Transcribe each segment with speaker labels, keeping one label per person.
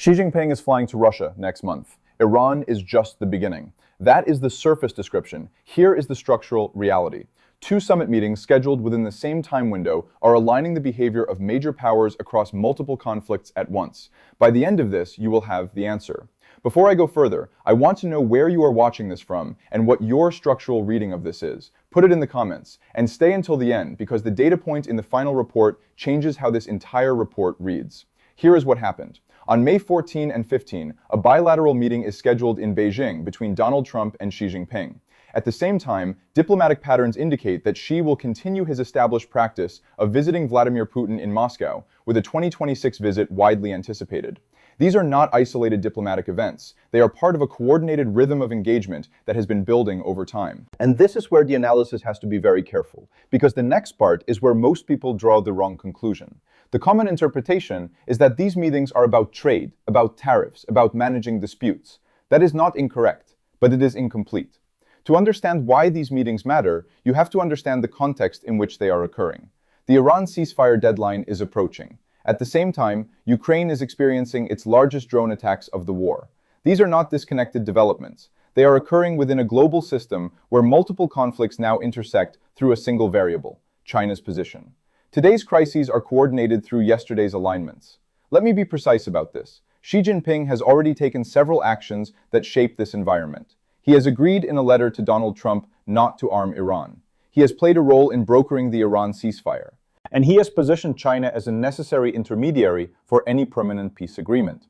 Speaker 1: Xi Jinping is flying to Russia next month. Iran is just the beginning. That is the surface description. Here is the structural reality. Two summit meetings scheduled within the same time window are aligning the behavior of major powers across multiple conflicts at once. By the end of this, you will have the answer. Before I go further, I want to know where you are watching this from and what your structural reading of this is. Put it in the comments, and stay until the end because the data point in the final report changes how this entire report reads. Here is what happened. On May 14 and 15, a bilateral meeting is scheduled in Beijing between Donald Trump and Xi Jinping. At the same time, diplomatic patterns indicate that Xi will continue his established practice of visiting Vladimir Putin in Moscow, with a 2026 visit widely anticipated. These are not isolated diplomatic events. They are part of a coordinated rhythm of engagement that has been building over time. And this is where the analysis has to be very careful, because the next part is where most people draw the wrong conclusion. The common interpretation is that these meetings are about trade, about tariffs, about managing disputes. That is not incorrect, but it is incomplete. To understand why these meetings matter, you have to understand the context in which they are occurring. The Iran ceasefire deadline is approaching. At the same time, Ukraine is experiencing its largest drone attacks of the war. These are not disconnected developments. They are occurring within a global system where multiple conflicts now intersect through a single variable, China's position. Today's crises are coordinated through yesterday's alignments. Let me be precise about this. Xi Jinping has already taken several actions that shape this environment. He has agreed in a letter to Donald Trump not to arm Iran. He has played a role in brokering the Iran ceasefire. And he has positioned China as a necessary intermediary for any permanent peace agreement.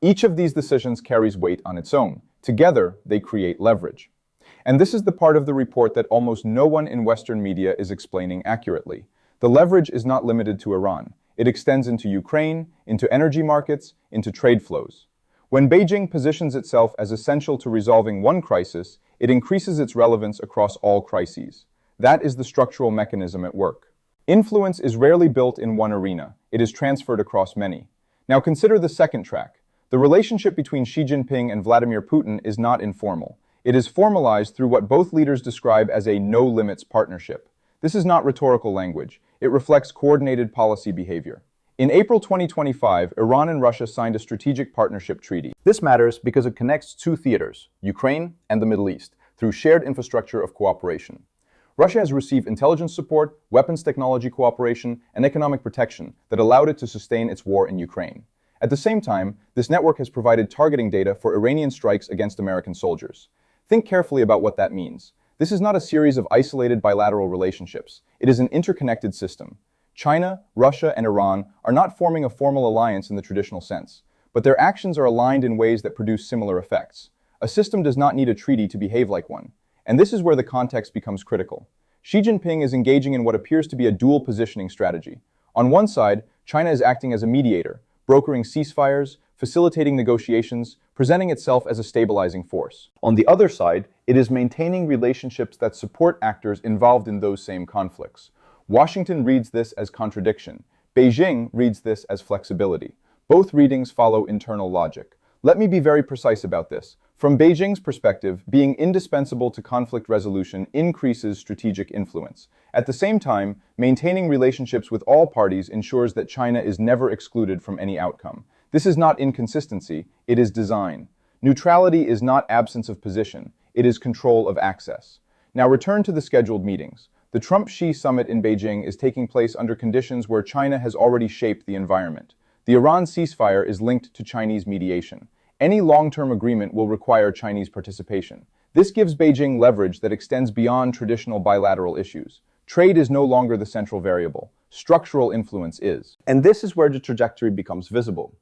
Speaker 1: Each of these decisions carries weight on its own. Together, they create leverage. And this is the part of the report that almost no one in Western media is explaining accurately. The leverage is not limited to Iran. It extends into Ukraine, into energy markets, into trade flows. When Beijing positions itself as essential to resolving one crisis, it increases its relevance across all crises. That is the structural mechanism at work. Influence is rarely built in one arena. It is transferred across many. Now consider the second track. The relationship between Xi Jinping and Vladimir Putin is not informal. It is formalized through what both leaders describe as a no-limits partnership. This is not rhetorical language. It reflects coordinated policy behavior. In April 2025, Iran and Russia signed a strategic partnership treaty. This matters because it connects two theaters, Ukraine and the Middle East, through shared infrastructure of cooperation. Russia has received intelligence support, weapons technology cooperation, and economic protection that allowed it to sustain its war in Ukraine. At the same time, this network has provided targeting data for Iranian strikes against American soldiers. Think carefully about what that means. This is not a series of isolated bilateral relationships. It is an interconnected system. China, Russia, and Iran are not forming a formal alliance in the traditional sense, but their actions are aligned in ways that produce similar effects. A system does not need a treaty to behave like one. And this is where the context becomes critical. Xi Jinping is engaging in what appears to be a dual positioning strategy. On one side, China is acting as a mediator, brokering ceasefires, facilitating negotiations, presenting itself as a stabilizing force. On the other side, it is maintaining relationships that support actors involved in those same conflicts. Washington reads this as contradiction. Beijing reads this as flexibility. Both readings follow internal logic. Let me be very precise about this. From Beijing's perspective, being indispensable to conflict resolution increases strategic influence. At the same time, maintaining relationships with all parties ensures that China is never excluded from any outcome. This is not inconsistency, it is design. Neutrality is not absence of position, it is control of access. Now return to the scheduled meetings. The Trump-Xi summit in Beijing is taking place under conditions where China has already shaped the environment. The Iran ceasefire is linked to Chinese mediation. Any long-term agreement will require Chinese participation. This gives Beijing leverage that extends beyond traditional bilateral issues. Trade is no longer the central variable. Structural influence is. And this is where the trajectory becomes visible.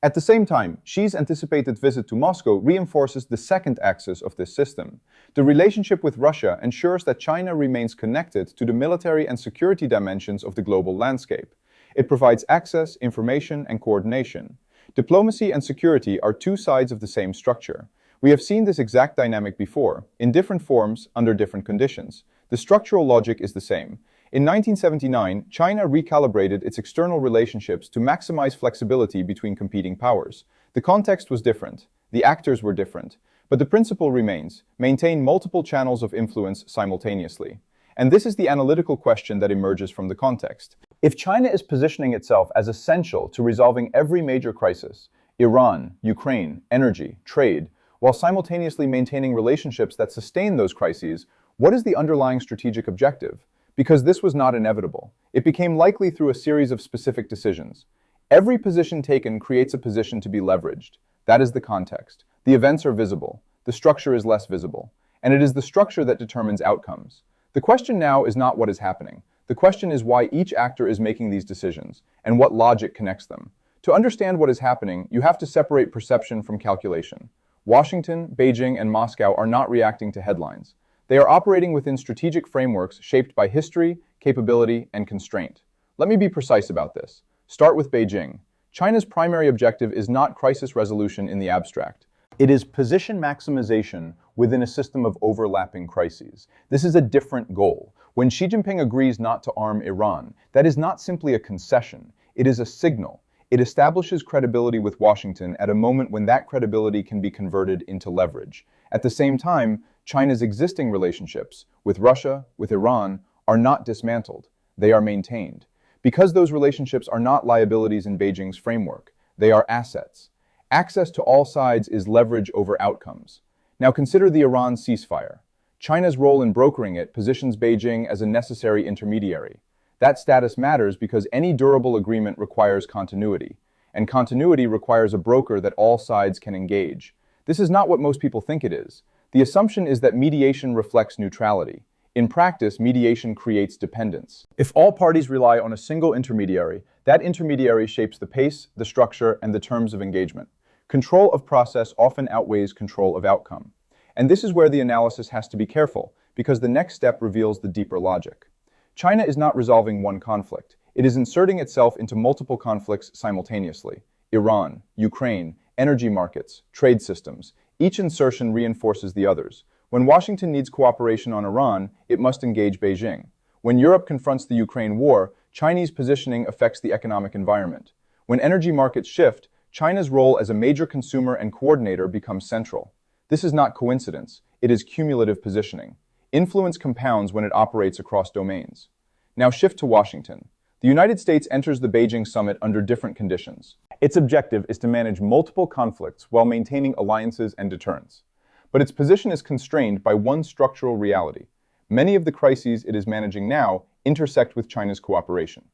Speaker 1: At the same time, Xi's anticipated visit to Moscow reinforces the second axis of this system. The relationship with Russia ensures that China remains connected to the military and security dimensions of the global landscape. It provides access, information, and coordination. Diplomacy and security are two sides of the same structure. We have seen this exact dynamic before, in different forms, under different conditions. The structural logic is the same. In 1979, China recalibrated its external relationships to maximize flexibility between competing powers. The context was different, the actors were different, but the principle remains: maintain multiple channels of influence simultaneously. And this is the analytical question that emerges from the context. If China is positioning itself as essential to resolving every major crisis, Iran, Ukraine, energy, trade, while simultaneously maintaining relationships that sustain those crises. What is the underlying strategic objective? Because this was not inevitable. It became likely through a series of specific decisions. Every position taken creates a position to be leveraged. That is the context. The events are visible. The structure is less visible. And it is the structure that determines outcomes. The question now is not what is happening. The question is why each actor is making these decisions, and what logic connects them. To understand what is happening, you have to separate perception from calculation. Washington, Beijing, and Moscow are not reacting to headlines. They are operating within strategic frameworks shaped by history, capability, and constraint. Let me be precise about this. Start with Beijing. China's primary objective is not crisis resolution in the abstract. It is position maximization within a system of overlapping crises. This is a different goal. When Xi Jinping agrees not to arm Iran, that is not simply a concession. It is a signal. It establishes credibility with Washington at a moment when that credibility can be converted into leverage. At the same time, China's existing relationships with Russia, with Iran, are not dismantled. They are maintained. Because those relationships are not liabilities in Beijing's framework, they are assets. Access to all sides is leverage over outcomes. Now consider the Iran ceasefire. China's role in brokering it positions Beijing as a necessary intermediary. That status matters because any durable agreement requires continuity, and continuity requires a broker that all sides can engage. This is not what most people think it is. The assumption is that mediation reflects neutrality. In practice, mediation creates dependence. If all parties rely on a single intermediary, that intermediary shapes the pace, the structure, and the terms of engagement. Control of process often outweighs control of outcome. And this is where the analysis has to be careful, because the next step reveals the deeper logic. China is not resolving one conflict. It is inserting itself into multiple conflicts simultaneously. Iran, Ukraine, energy markets, trade systems. Each insertion reinforces the others. When Washington needs cooperation on Iran, it must engage Beijing. When Europe confronts the Ukraine war, Chinese positioning affects the economic environment. When energy markets shift, China's role as a major consumer and coordinator becomes central. This is not coincidence. It is cumulative positioning. Influence compounds when it operates across domains. Now shift to Washington. The United States enters the Beijing summit under different conditions. Its objective is to manage multiple conflicts while maintaining alliances and deterrence. But its position is constrained by one structural reality. Many of the crises it is managing now intersect with China's cooperation.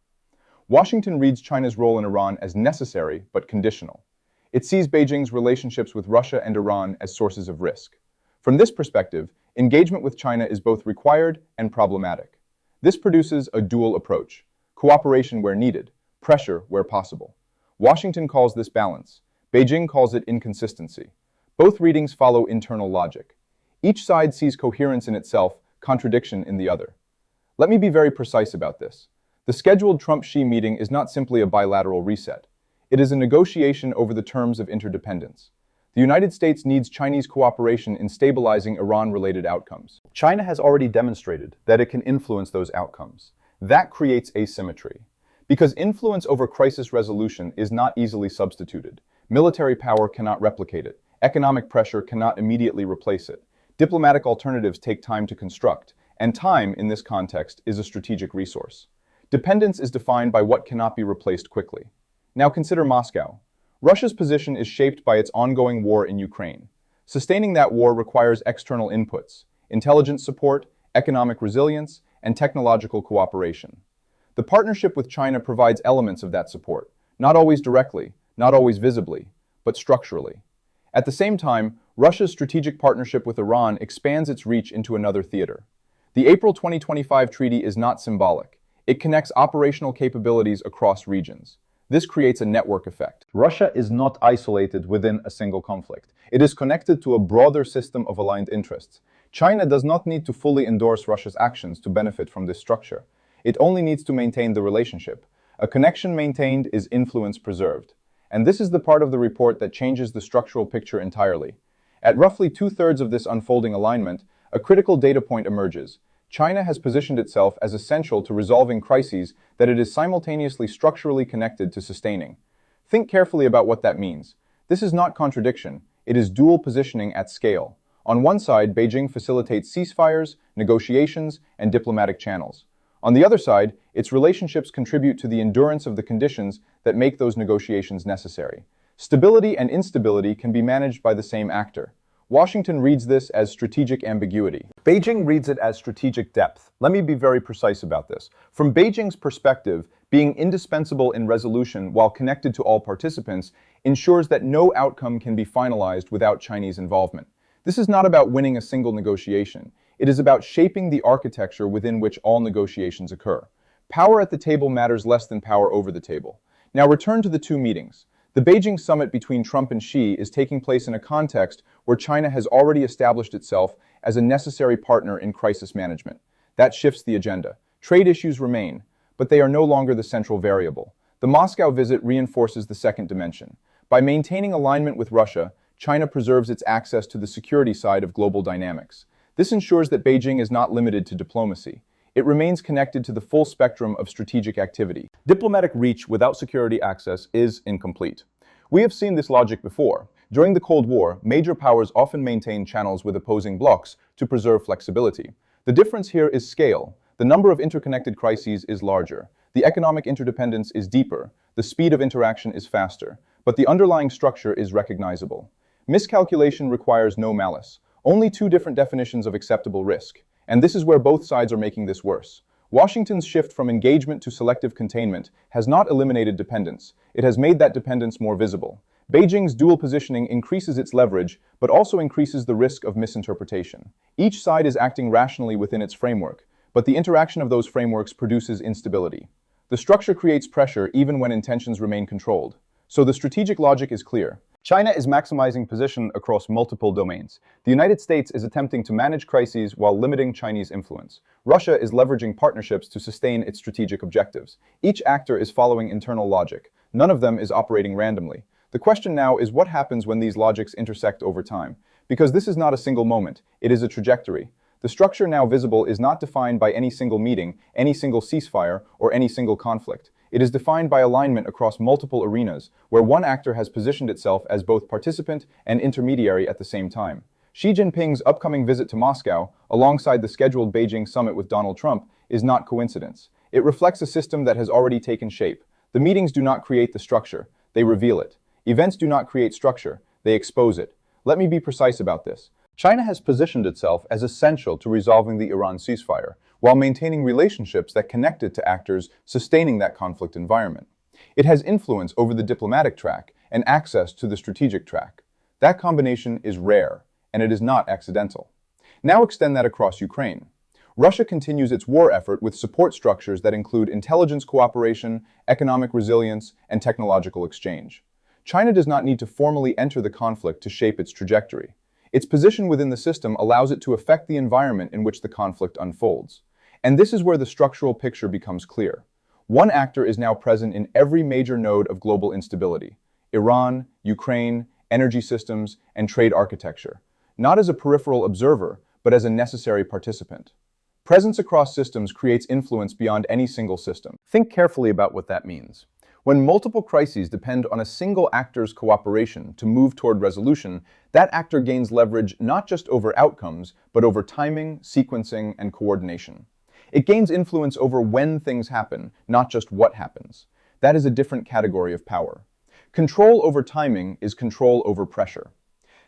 Speaker 1: Washington reads China's role in Iran as necessary but conditional. It sees Beijing's relationships with Russia and Iran as sources of risk. From this perspective, engagement with China is both required and problematic. This produces a dual approach: cooperation where needed, pressure where possible. Washington calls this balance. Beijing calls it inconsistency. Both readings follow internal logic. Each side sees coherence in itself, contradiction in the other. Let me be very precise about this. The scheduled Trump-Xi meeting is not simply a bilateral reset. It is a negotiation over the terms of interdependence. The United States needs Chinese cooperation in stabilizing Iran-related outcomes. China has already demonstrated that it can influence those outcomes. That creates asymmetry. Because influence over crisis resolution is not easily substituted. Military power cannot replicate it. Economic pressure cannot immediately replace it. Diplomatic alternatives take time to construct, and time, in this context, is a strategic resource. Dependence is defined by what cannot be replaced quickly. Now consider Moscow. Russia's position is shaped by its ongoing war in Ukraine. Sustaining that war requires external inputs: intelligence support, economic resilience, and technological cooperation. The partnership with China provides elements of that support, not always directly, not always visibly, but structurally. At the same time, Russia's strategic partnership with Iran expands its reach into another theater. The April 2025 treaty is not symbolic. It connects operational capabilities across regions. This creates a network effect. Russia is not isolated within a single conflict. It is connected to a broader system of aligned interests. China does not need to fully endorse Russia's actions to benefit from this structure. It only needs to maintain the relationship. A connection maintained is influence preserved. And this is the part of the report that changes the structural picture entirely. At roughly two-thirds of this unfolding alignment, a critical data point emerges. China has positioned itself as essential to resolving crises that it is simultaneously structurally connected to sustaining. Think carefully about what that means. This is not contradiction. It is dual positioning at scale. On one side, Beijing facilitates ceasefires, negotiations, and diplomatic channels. On the other side, its relationships contribute to the endurance of the conditions that make those negotiations necessary. Stability and instability can be managed by the same actor. Washington reads this as strategic ambiguity. Beijing reads it as strategic depth. Let me be very precise about this. From Beijing's perspective, being indispensable in resolution while connected to all participants ensures that no outcome can be finalized without Chinese involvement. This is not about winning a single negotiation. It is about shaping the architecture within which all negotiations occur. Power at the table matters less than power over the table. Now return to the two meetings. The Beijing summit between Trump and Xi is taking place in a context where China has already established itself as a necessary partner in crisis management. That shifts the agenda. Trade issues remain, but they are no longer the central variable. The Moscow visit reinforces the second dimension. By maintaining alignment with Russia, China preserves its access to the security side of global dynamics. This ensures that Beijing is not limited to diplomacy. It remains connected to the full spectrum of strategic activity. Diplomatic reach without security access is incomplete. We have seen this logic before. During the Cold War, major powers often maintained channels with opposing blocs to preserve flexibility. The difference here is scale. The number of interconnected crises is larger. The economic interdependence is deeper. The speed of interaction is faster. But the underlying structure is recognizable. Miscalculation requires no malice. Only two different definitions of acceptable risk. And this is where both sides are making this worse. Washington's shift from engagement to selective containment has not eliminated dependence. It has made that dependence more visible. Beijing's dual positioning increases its leverage, but also increases the risk of misinterpretation. Each side is acting rationally within its framework, but the interaction of those frameworks produces instability. The structure creates pressure even when intentions remain controlled. So the strategic logic is clear. China is maximizing position across multiple domains. The United States is attempting to manage crises while limiting Chinese influence. Russia is leveraging partnerships to sustain its strategic objectives. Each actor is following internal logic. None of them is operating randomly. The question now is what happens when these logics intersect over time? Because this is not a single moment, it is a trajectory. The structure now visible is not defined by any single meeting, any single ceasefire, or any single conflict. It is defined by alignment across multiple arenas, where one actor has positioned itself as both participant and intermediary at the same time. Xi Jinping's upcoming visit to Moscow, alongside the scheduled Beijing summit with Donald Trump, is not coincidence. It reflects a system that has already taken shape. The meetings do not create the structure, they reveal it. Events do not create structure, they expose it. Let me be precise about this. China has positioned itself as essential to resolving the Iran ceasefire, while maintaining relationships that connect it to actors sustaining that conflict environment. It has influence over the diplomatic track and access to the strategic track. That combination is rare, and it is not accidental. Now extend that across Ukraine. Russia continues its war effort with support structures that include intelligence cooperation, economic resilience, and technological exchange. China does not need to formally enter the conflict to shape its trajectory. Its position within the system allows it to affect the environment in which the conflict unfolds. And this is where the structural picture becomes clear. One actor is now present in every major node of global instability: Iran, Ukraine, energy systems, and trade architecture, not as a peripheral observer, but as a necessary participant. Presence across systems creates influence beyond any single system. Think carefully about what that means. When multiple crises depend on a single actor's cooperation to move toward resolution, that actor gains leverage not just over outcomes, but over timing, sequencing, and coordination. It gains influence over when things happen, not just what happens. That is a different category of power. Control over timing is control over pressure.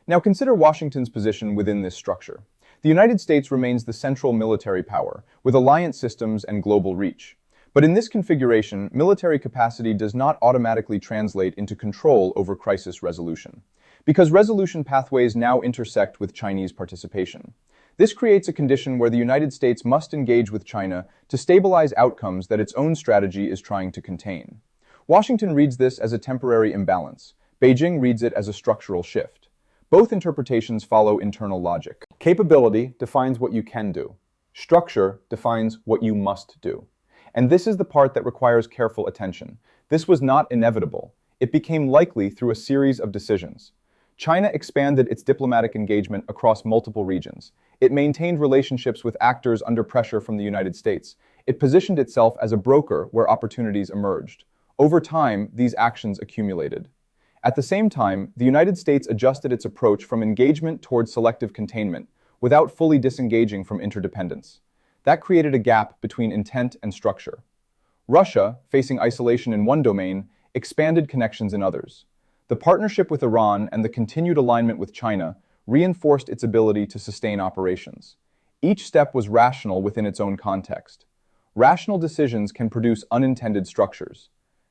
Speaker 1: Now consider Washington's position within this structure. The United States remains the central military power, with alliance systems and global reach. But in this configuration, military capacity does not automatically translate into control over crisis resolution, because resolution pathways now intersect with Chinese participation. This creates a condition where the United States must engage with China to stabilize outcomes that its own strategy is trying to contain. Washington reads this as a temporary imbalance. Beijing reads it as a structural shift. Both interpretations follow internal logic. Capability defines what you can do. Structure defines what you must do. And this is the part that requires careful attention. This was not inevitable. It became likely through a series of decisions. China expanded its diplomatic engagement across multiple regions. It maintained relationships with actors under pressure from the United States. It positioned itself as a broker where opportunities emerged. Over time, these actions accumulated. At the same time, the United States adjusted its approach from engagement towards selective containment, without fully disengaging from interdependence. That created a gap between intent and structure. Russia, facing isolation in one domain, expanded connections in others. The partnership with Iran and the continued alignment with China reinforced its ability to sustain operations. Each step was rational within its own context. Rational decisions can produce unintended structures.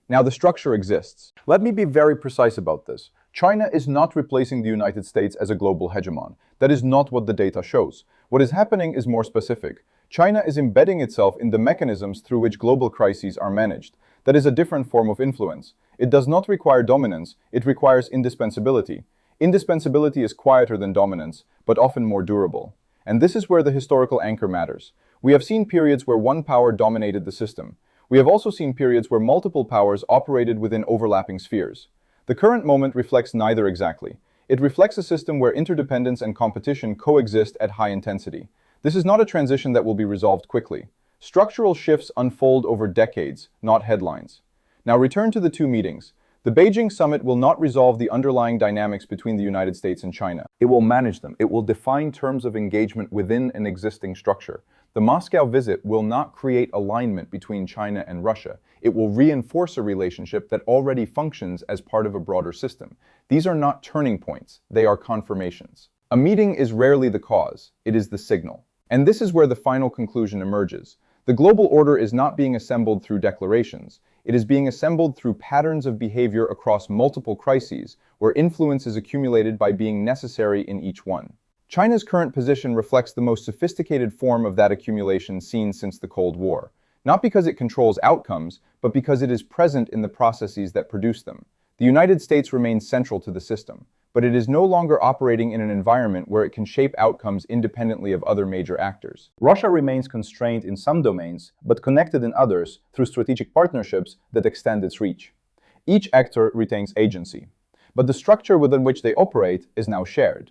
Speaker 1: Now, the structure exists. Let me be very precise about this. China is not replacing the United States as a global hegemon. That is not what the data shows. What is happening is more specific. China is embedding itself in the mechanisms through which global crises are managed. That is a different form of influence. It does not require dominance, it requires indispensability. Indispensability is quieter than dominance, but often more durable. And this is where the historical anchor matters. We have seen periods where one power dominated the system. We have also seen periods where multiple powers operated within overlapping spheres. The current moment reflects neither exactly. It reflects a system where interdependence and competition coexist at high intensity. This is not a transition that will be resolved quickly. Structural shifts unfold over decades, not headlines. Now return to the two meetings. The Beijing summit will not resolve the underlying dynamics between the United States and China. It will manage them. It will define terms of engagement within an existing structure. The Moscow visit will not create alignment between China and Russia. It will reinforce a relationship that already functions as part of a broader system. These are not turning points. They are confirmations. A meeting is rarely the cause. It is the signal. And this is where the final conclusion emerges. The global order is not being assembled through declarations. It is being assembled through patterns of behavior across multiple crises, where influence is accumulated by being necessary in each one. China's current position reflects the most sophisticated form of that accumulation seen since the Cold War, not because it controls outcomes, but because it is present in the processes that produce them. The United States remains central to the system, but it is no longer operating in an environment where it can shape outcomes independently of other major actors. Russia remains constrained in some domains, but connected in others through strategic partnerships that extend its reach. Each actor retains agency, but the structure within which they operate is now shared.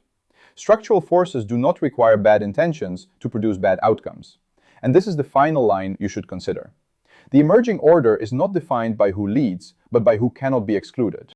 Speaker 1: Structural forces do not require bad intentions to produce bad outcomes. And this is the final line you should consider. The emerging order is not defined by who leads, but by who cannot be excluded.